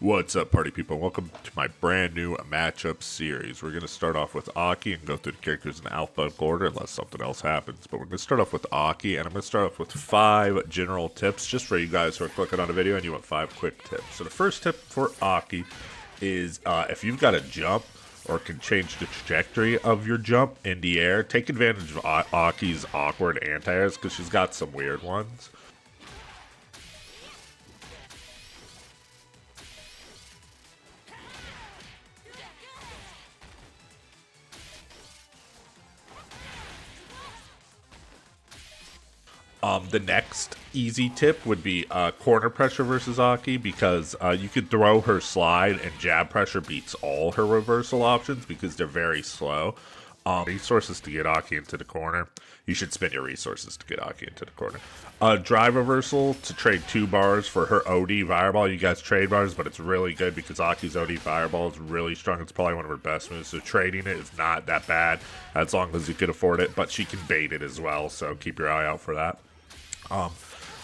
What's up, party people? Welcome to my brand new matchup series. We're going to start off with Aki and go through the characters in alphabetical order unless something else happens. But we're going to start off with Aki, and I'm going to start off with 5 general tips just for you guys who are clicking on a video and you want 5 quick tips. So the first tip for Aki is if you've got a jump or can change the trajectory of your jump in the air, take advantage of Aki's awkward anti-airs because she's got some weird ones. The next easy tip would be corner pressure versus Aki, because you could throw her slide and jab pressure beats all her reversal options because they're very slow. Resources to get Aki into the corner. You should spend your resources to get Aki into the corner. Drive reversal to trade 2 bars for her OD fireball. You guys trade bars, but it's really good because Aki's OD fireball is really strong. It's probably one of her best moves, so trading it is not that bad as long as you can afford it, but she can bait it as well, so keep your eye out for that.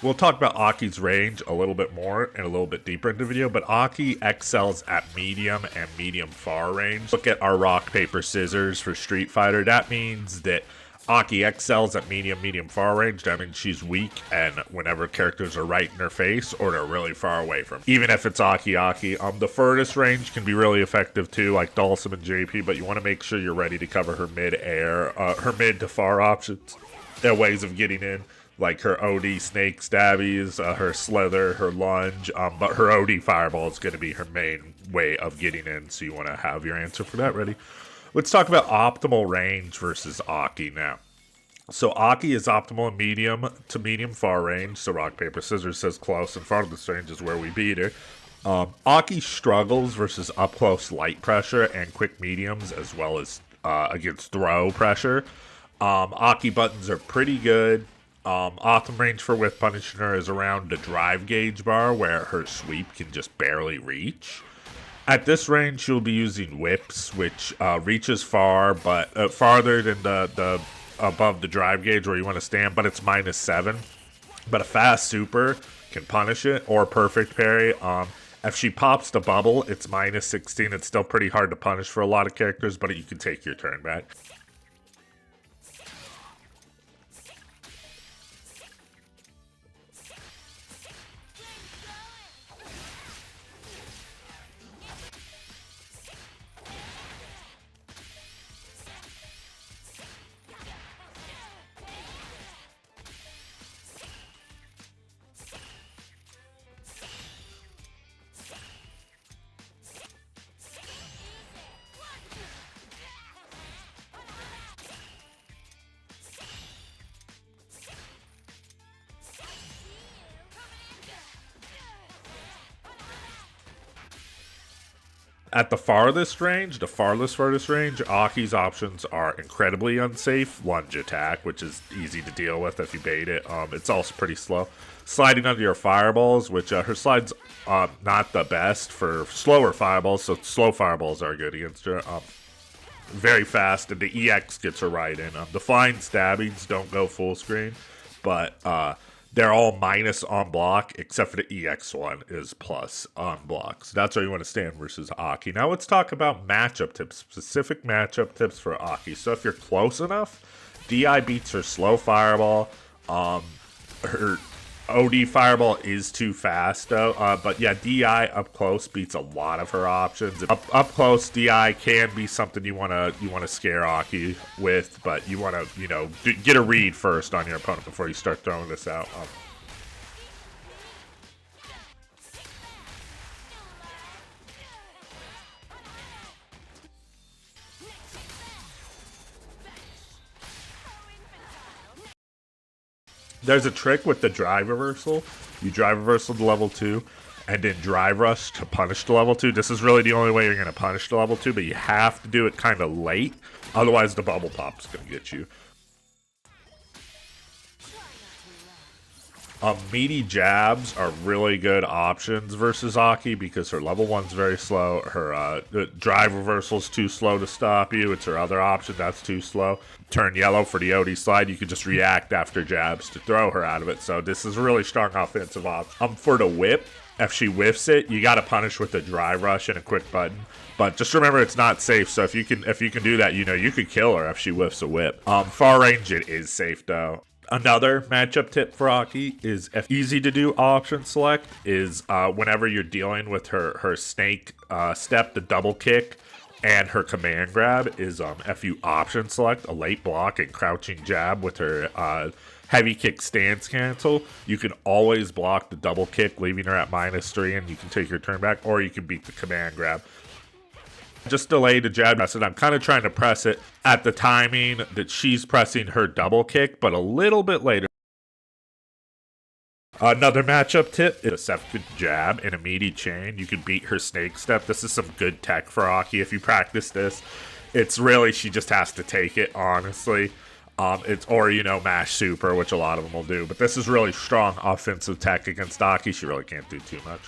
We'll talk about Aki's range a little bit more and a little bit deeper in the video, but Aki excels at medium and medium far range. Look at our rock, paper, scissors for Street Fighter. That means that Aki excels at medium far range. That means she's weak, and whenever characters are right in her face or they're really far away from her. Even if it's Aki. The furthest range can be really effective too, like Dhalsim and JP, but you want to make sure you're ready to cover her mid-air, her mid to far options. There are ways of getting in, like her OD snake stabbies, her slither, her lunge, but her OD fireball is going to be her main way of getting in, so you want to have your answer for that ready. Let's talk about optimal range versus Aki now. So Aki is optimal in medium to medium far range, so rock, paper, scissors says close and farthest range is where we beat her. Aki struggles versus up close light pressure and quick mediums, as well as against throw pressure. Aki buttons are pretty good. Optimum range for whiff punishing her is around the drive gauge bar, where her sweep can just barely reach. At this range, she'll be using whips, which reaches far, but farther than the above the drive gauge where you want to stand, but it's -7. But a fast super can punish it, or perfect parry. If she pops the bubble, it's -16. It's still pretty hard to punish for a lot of characters, but you can take your turn back. At the farthest range, furthest range, Aki's options are incredibly unsafe. Lunge attack, which is easy to deal with if you bait it. It's also pretty slow. Sliding under your fireballs, which her slide's not the best for slower fireballs, so slow fireballs are good against her. Very fast, and the EX gets her right in. The flying stabbings don't go full screen, but they're all minus on block, except for the EX one is plus on block. So that's where you want to stand versus Aki. Now let's talk about matchup tips, specific matchup tips for Aki. So if you're close enough, DI beats her slow fireball. Her OD fireball is too fast though, but yeah, DI up close beats a lot of her options. Up close, DI can be something you wanna scare Aki with, but you wanna get a read first on your opponent before you start throwing this out. There's a trick with the drive reversal. You drive reversal to level 2, and then drive rush to punish to level 2. This is really the only way you're going to punish to level 2, but you have to do it kind of late. Otherwise, the bubble pop's going to get you. Meaty jabs are really good options versus Aki because her level 1's very slow. Her drive reversal's too slow to stop you. It's her other option that's too slow. Turn yellow for the OD slide. You can just react after jabs to throw her out of it. So this is a really strong offensive option. For the whip, If she whiffs it, you got to punish with a dry rush and a quick button. But just remember, it's not safe. So if you can do that, you could kill her if she whiffs a whip. Far range, it is safe though. Another matchup tip for Aki is if easy to do option select is whenever you're dealing with her snake step, the double kick, and her command grab is if you option select a late block and crouching jab with her heavy kick stance cancel, you can always block the double kick, leaving her at -3, and you can take your turn back, or you can beat the command grab. Just delay the jab press, and I'm kind of trying to press it at the timing that she's pressing her double kick, but a little bit later. Another matchup tip is a second jab and a meaty chain. You can beat her snake step. This is some good tech for Aki. If you practice this, it's really, she just has to take it, honestly. Or mash super, which a lot of them will do. But this is really strong offensive tech against Aki. She really can't do too much.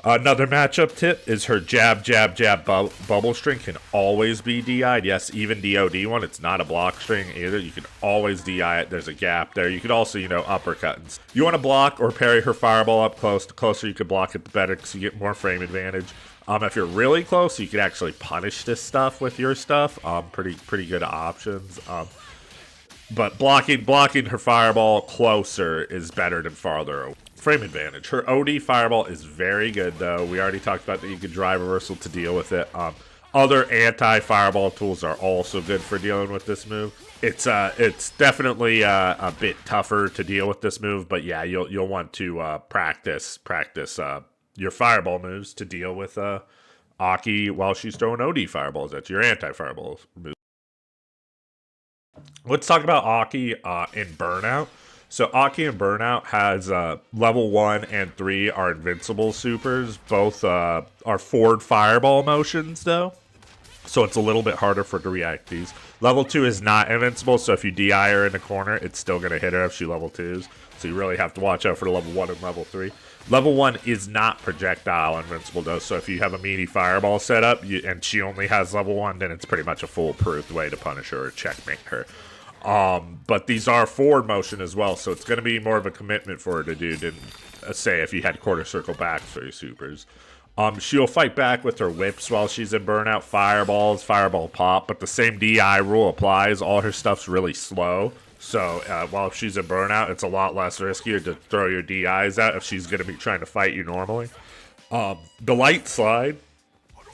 Another matchup tip is her jab, jab, jab bubble string can always be DI'd. Yes, even DOD one, it's not a block string either. You can always DI it. There's a gap there. You could also, uppercut. You want to block or parry her fireball up close. The closer you can block it, the better, because you get more frame advantage. If you're really close, you can actually punish this stuff with your stuff. Pretty good options. But blocking her fireball closer is better than farther away. Frame advantage. Her OD fireball is very good, though. We already talked about that you can drive reversal to deal with it. Other anti-fireball tools are also good for dealing with this move. It's definitely a bit tougher to deal with this move, but yeah, you'll want to practice your fireball moves to deal with Aki while she's throwing OD fireballs at your anti-fireball moves. Let's talk about Aki in Burnout. So Aki in Burnout has level 1 and 3 are invincible supers. Both are forward fireball motions, though. So it's a little bit harder for her to react to these. Level 2 is not invincible, so if you DI her in the corner, it's still going to hit her if she level 2s. So you really have to watch out for the level 1 and level 3. Level 1 is not projectile invincible, though, so if you have a meaty fireball set up and she only has level 1, then it's pretty much a foolproof way to punish her or checkmate her. But these are forward motion as well, so it's going to be more of a commitment for her to do than, say, if you had quarter circle back for your supers. She'll fight back with her whips while she's in Burnout, fireballs, fireball pop, but the same DI rule applies. All her stuff's really slow, so while if she's in Burnout, it's a lot less risky to throw your DIs out if she's going to be trying to fight you normally. The light slide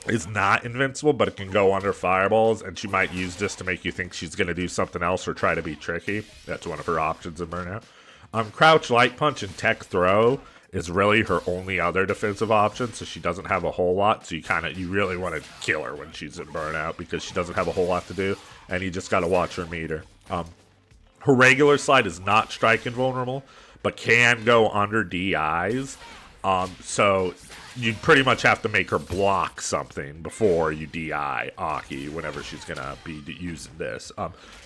is not invincible, but it can go under fireballs, and she might use this to make you think she's going to do something else or try to be tricky. That's one of her options in Burnout. Crouch, light punch, and tech throw is really her only other defensive option, so she doesn't have a whole lot, so you really want to kill her when she's in Burnout because she doesn't have a whole lot to do, and you just got to watch her meter. Her regular slide is not strike invulnerable, but can go under DIs, so you pretty much have to make her block something before you DI Aki whenever she's going to be using this.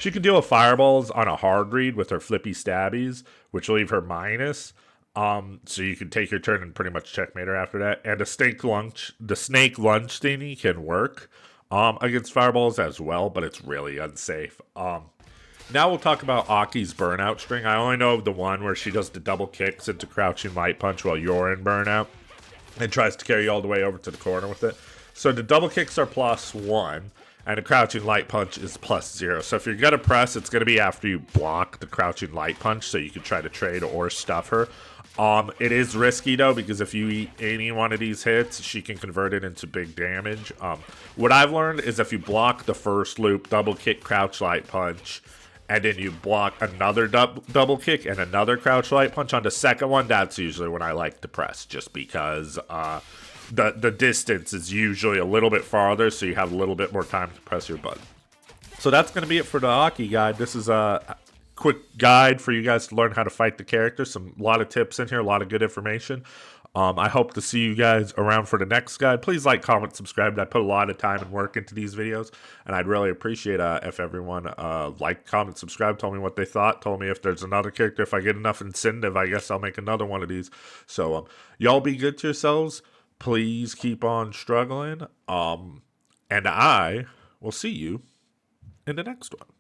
She can deal with fireballs on a hard read with her flippy stabbies, which will leave her minus. So you can take your turn and pretty much checkmate her after that. And the snake lunge thingy can work against fireballs as well, but it's really unsafe. Now we'll talk about Aki's Burnout string. I only know of the one where she does the double kicks into crouching light punch while you're in Burnout and tries to carry you all the way over to the corner with it. So the double kicks are +1, and the crouching light punch is +0. So if you're going to press, it's going to be after you block the crouching light punch, so you can try to trade or stuff her. It is risky, though, because if you eat any one of these hits, she can convert it into big damage. What I've learned is if you block the first loop, double kick, crouch light punch, and then you block another double kick and another crouch light punch on the second one, that's usually when I like to press, just because the distance is usually a little bit farther, so you have a little bit more time to press your button. So that's going to be it for the Aki guide. This is a quick guide for you guys to learn how to fight the character. A lot of tips in here, a lot of good information. I hope to see you guys around for the next guide. Please like, comment, subscribe. I put a lot of time and work into these videos, and I'd really appreciate if everyone liked, comment, subscribe, told me what they thought, told me if there's another character. If I get enough incentive, I guess I'll make another one of these. So y'all be good to yourselves. Please keep on struggling. And I will see you in the next one.